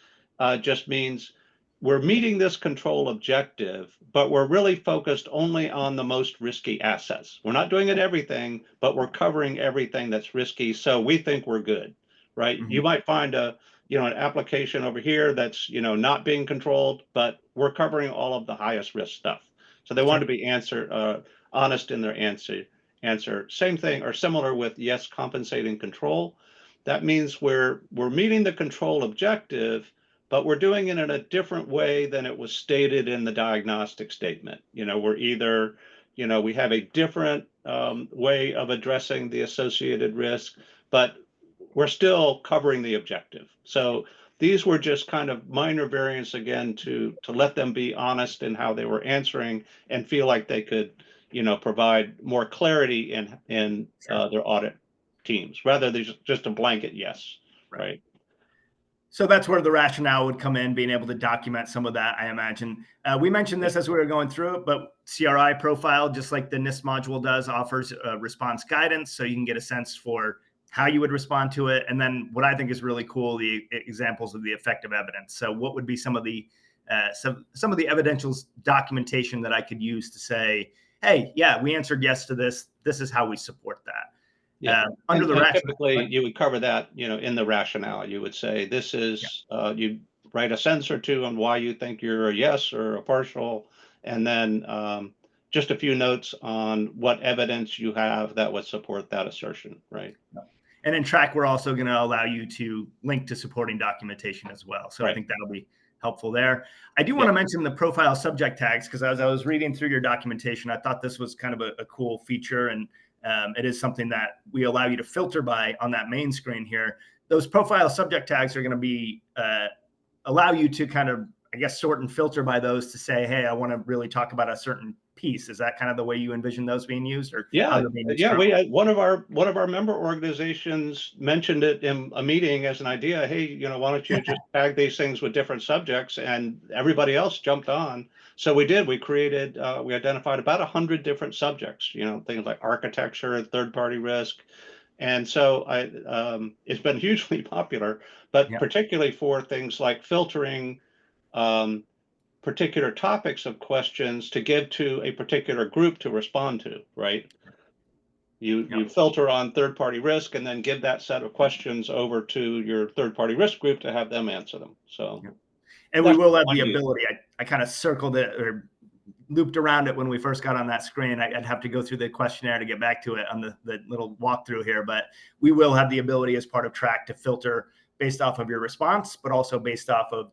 just means we're meeting this control objective, but we're really focused only on the most risky assets. We're not doing it everything, but we're covering everything that's risky. So we think we're good, right? Mm-hmm. You might find an application over here that's, not being controlled, but we're covering all of the highest risk stuff. So they wanted to be honest in their answer. Same thing or similar with yes, compensating control. That means we're meeting the control objective, but we're doing it in a different way than it was stated in the diagnostic statement. We're either, we have a different way of addressing the associated risk, but we're still covering the objective. So these were just kind of minor variants, again, to let them be honest in how they were answering and feel like they could, provide more clarity in their audit teams, rather than just a blanket yes, right? So that's where the rationale would come in, being able to document some of that, I imagine. We mentioned this as we were going through it, but CRI Profile, just like the NIST module does, offers response guidance. So you can get a sense for how you would respond to it. And then what I think is really cool, the examples of the effective evidence. So what would be some of the evidential documentation that I could use to say, hey, yeah, we answered yes to this. This is how we support that. Yeah. Under the and rationale, typically you would cover that, in the rationale. You would say this is, you write a sentence or two on why you think you're a yes or a partial, and then just a few notes on what evidence you have that would support that assertion, right? And in TRAC, we're also going to allow you to link to supporting documentation as well. So I think that'll be helpful there. I do want to mention the profile subject tags, because as I was reading through your documentation, I thought this was kind of a cool feature, and it is something that we allow you to filter by on that main screen here. Those profile subject tags are going to be allow you to kind of, I guess, sort and filter by those to say, hey, I want to really talk about a certain piece. Is that kind of the way you envision those being used? Or one of our member organizations mentioned it in a meeting as an idea. Hey, why don't you just tag these things with different subjects? And everybody else jumped on. So we did. We created. We identified about 100 different subjects. Things like architecture, third-party risk, and so it's been hugely popular. But particularly for things like filtering. Particular topics of questions to give to a particular group to respond to, right? You filter on third-party risk and then give that set of questions over to your third-party risk group to have them answer them. So, and we will have the ability. I kind of circled it or looped around it when we first got on that screen. I'd have to go through the questionnaire to get back to it on the little walkthrough here, but we will have the ability as part of TRAC to filter based off of your response, but also based off of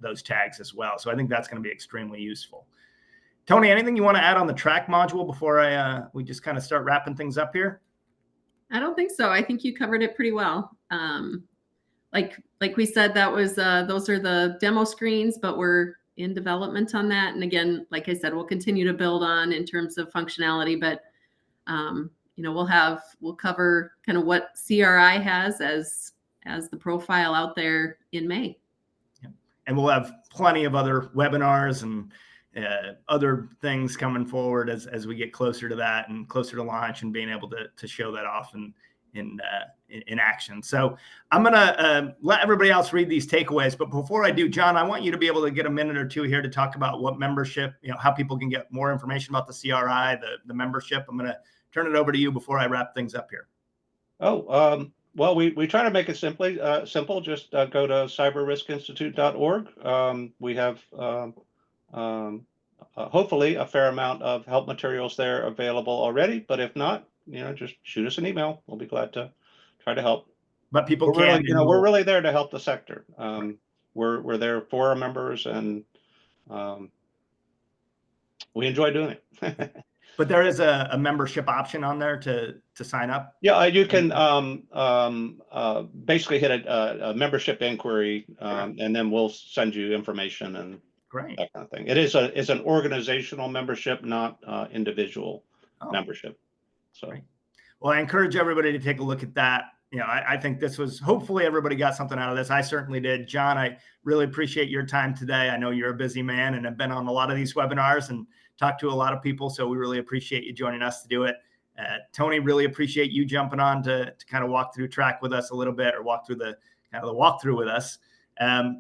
those tags as well. So I think that's going to be extremely useful. Tony, anything you want to add on the TRAC module before we just kind of start wrapping things up here? I don't think so. I think you covered it pretty well. Like we said, that was those are the demo screens, but we're in development on that. And again, like I said, we'll continue to build on in terms of functionality, but we'll cover kind of what CRI has as the profile out there in May. And we'll have plenty of other webinars and other things coming forward as we get closer to that and closer to launch and being able to show that off in action. So I'm going to let everybody else read these takeaways. But before I do, John, I want you to be able to get a minute or two here to talk about what membership, how people can get more information about the CRI, the membership. I'm going to turn it over to you before I wrap things up here. Well, we try to make it simple. Just go to cyberriskinstitute.org. We have hopefully a fair amount of help materials there available already. But if not, just shoot us an email. We'll be glad to Try to help. But people We're can, really, we're really there to help the sector. We're there for our members, and we enjoy doing it. but there is a membership option on there to sign up. Yeah, you can basically hit a membership inquiry, and then we'll send you information and Great. that kind of thing. It is an organizational membership, not individual membership. So, great. Well, I encourage everybody to take a look at that. I think this was, hopefully everybody got something out of this. I certainly did. John, I really appreciate your time today. I know you're a busy man and have been on a lot of these webinars and talked to a lot of people. So we really appreciate you joining us to do it. Tony, really appreciate you jumping on to kind of walk through TRAC with us a little bit, or walk through the walkthrough with us.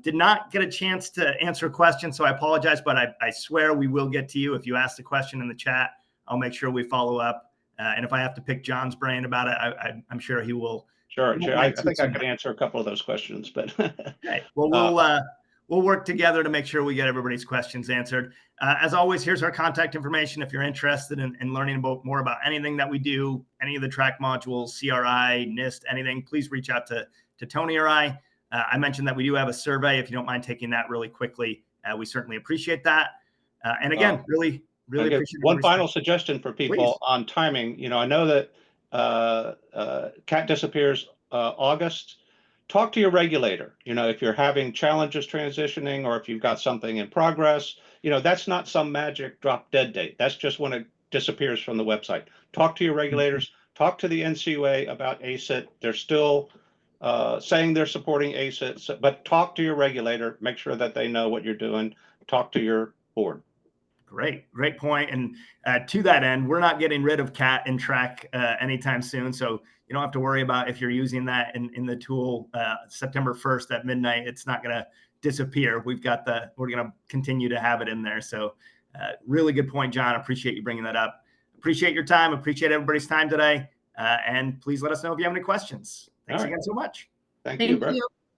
Did not get a chance to answer a question, so I apologize, but I swear we will get to you. If you ask the question in the chat, I'll make sure we follow up. And if I have to pick John's brain about it, I'm sure he will. Sure. I think I can answer a couple of those questions, but okay. Well, we'll work together to make sure we get everybody's questions answered. As always, here's our contact information. If you're interested in learning more about anything that we do, any of the TRAC modules, CRI, NIST, anything, please reach out to Tony or I. I mentioned that we do have a survey. If you don't mind taking that really quickly, we certainly appreciate that. And again, really appreciate one final suggestion for people on timing. I know that CAT disappears August. Talk to your regulator. If you're having challenges transitioning, or if you've got something in progress, that's not some magic drop dead date. That's just when it disappears from the website. Talk to your regulators. Talk to the NCUA about ACIT. They're still saying they're supporting ACIT, but talk to your regulator. Make sure that they know what you're doing. Talk to your board. Great point. And to that end, we're not getting rid of CAT and TRAC anytime soon. So you don't have to worry about, if you're using that in the tool September 1st at midnight, it's not going to disappear. We're going to continue to have it in there. So really good point, John. Appreciate you bringing that up. Appreciate your time. Appreciate everybody's time today. And please let us know if you have any questions. Thanks again so much. Thank you, Bret.